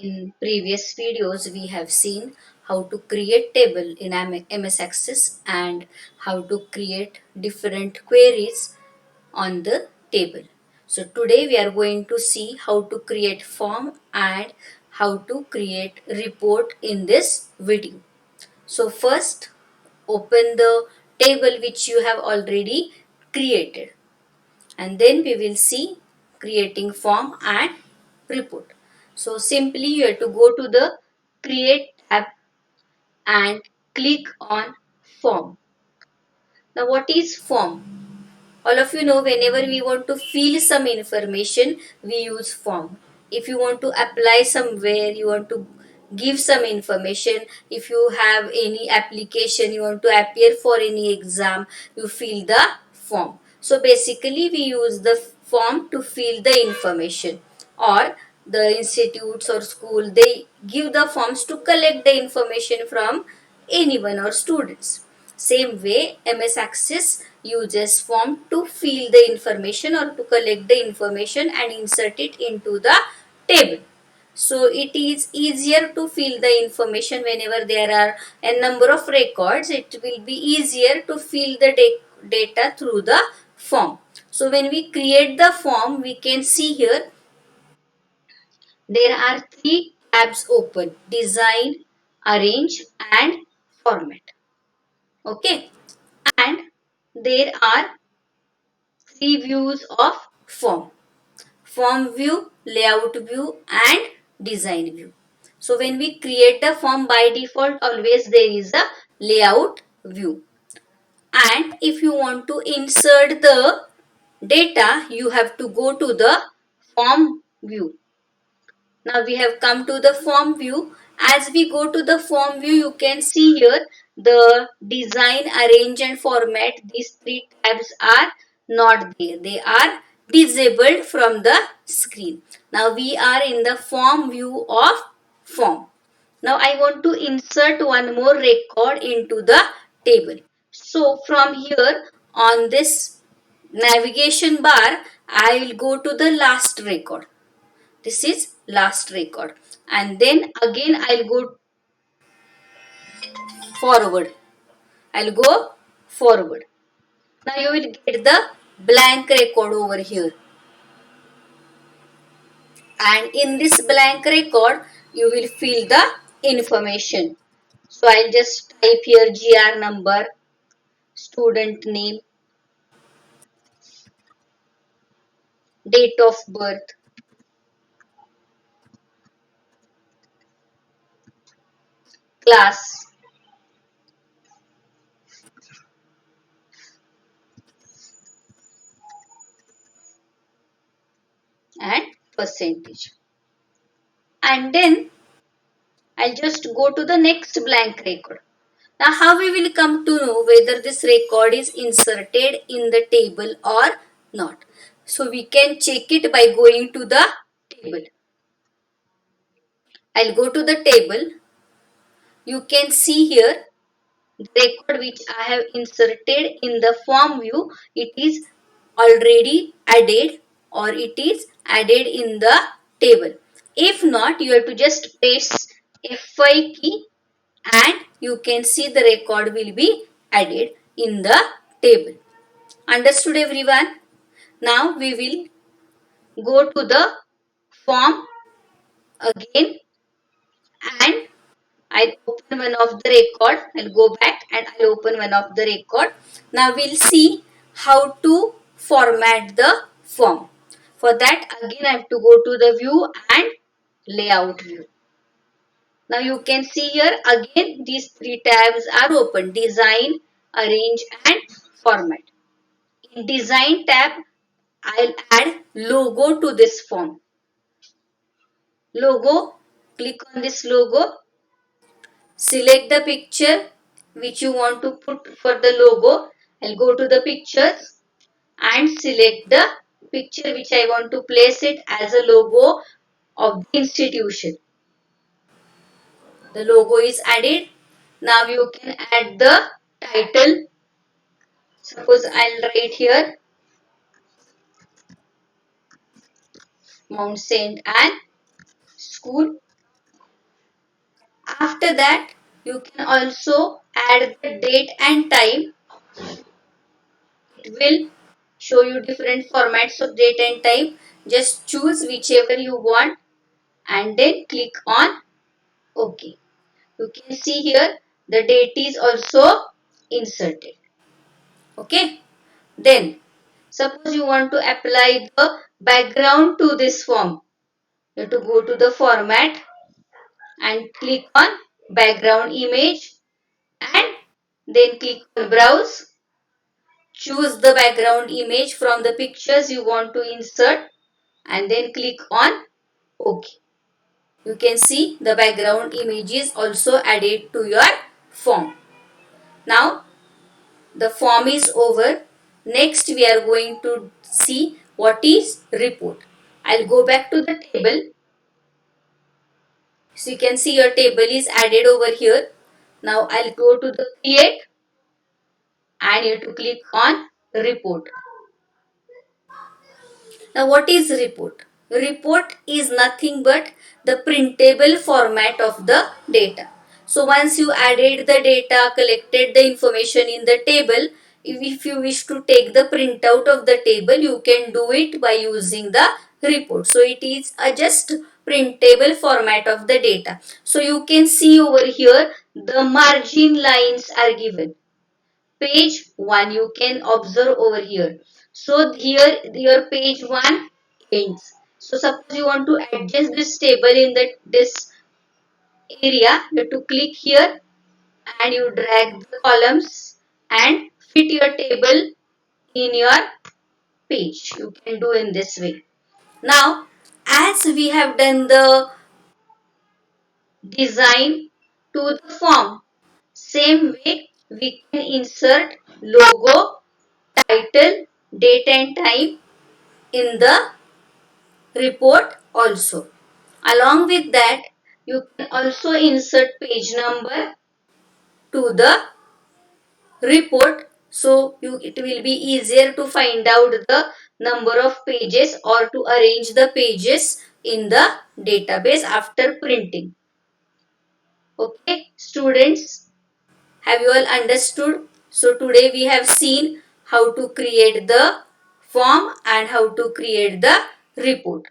In previous videos, we have seen how to create table in MS Access and how to create different queries on the table. So today we are going to see how to create form and how to create report in this video. So first open the table which you have already created, and then we will see creating form and report. So simply you have to go to the create tab and click on form. Now what is form? All of you know, whenever we want to fill some information, we use form. If you want to apply somewhere, you want to give some information, if you have any application, you want to appear for any exam, you fill the form. So basically we use the form to fill the information, or the institutes or school, they give the forms to collect the information from anyone or students. Same way, MS Access uses form to fill the information or to collect the information and insert it into the table. So it is easier to fill the information whenever there are a number of records. It will be easier to fill the data through the form. So when we create the form, we can see here there are three tabs open: design, arrange and format. Okay, and there are three views of form: form view, layout view and design view. So when we create the form, by default always there is a layout view, and if you want to insert the data, you have to go to the form view. Now we have come to the form view. As we go to the form view, you can see here the design, arrange and format. These three tabs are not there. They are disabled from the screen. Now we are in the form view of form. Now I want to insert one more record into the table. So from here on this navigation bar, I will go to the last record. This is last record, and then again I'll go forward. I'll go forward. Now you will get the blank record over here, and in this blank record you will fill the information. So I'll just type here GR number, student name, date of birth, class and percentage, and then I'll just go to the next blank record. Now how we will come to know whether this record is inserted in the table or not? So we can check it by going to the table. I'll go to the table. You can see here the record which I have inserted in the form view. It is already added, or it is added in the table. If not, you have to just press F5 key and you can see the record will be added in the table. Understood everyone? Now we will go to the form again, and I'll open one of the record. I'll go back and I'll open one of the record. Now we'll see how to format the form. For that again I have to go to the view and layout view. Now you can see here again these three tabs are open: design, arrange and format. In design tab, I'll add logo to this form. Logo, click on this logo, select the picture which you want to put for the logo. I'll go to the pictures and select the picture which I want to place it as a logo of the institution. The logo is added. Now you can add the title. Suppose I'll write here Mount Saint Anne School. After that, you can also add the date and time. It will show you different formats of date and time. Just choose whichever you want and then click on OK. You can see here the date is also inserted. Okay. Then suppose you want to apply the background to this form. You have to go to the format and click on background image and then click on browse. Choose the background image from the pictures you want to insert and then click on OK. You can see the background image is also added to your form. Now the form is over. Next we are going to see what is report. I'll go back to the table. So you can see your table is added over here. Now I'll go to the create and you have to click on report. Now what is report? Report is nothing but the printable format of the data. So once you added the data, collected the information in the table, if you wish to take the printout of the table, you can do it by using the report. So it is a just printable format of the data. So you can see over here the margin lines are given. Page 1 you can observe over here. So here your page 1 ends. So suppose you want to adjust this table in this area, you have to click here and you drag the columns and fit your table in your page. You can do in this way. Now as we have done the design to the form, same way we can insert logo, title, date and time in the report also. Along with that, you can also insert page number to the report, so it will be easier to find out the number of pages or to arrange the pages in the database after printing. Okay, students, have you all understood? So today we have seen how to create the form and how to create the report.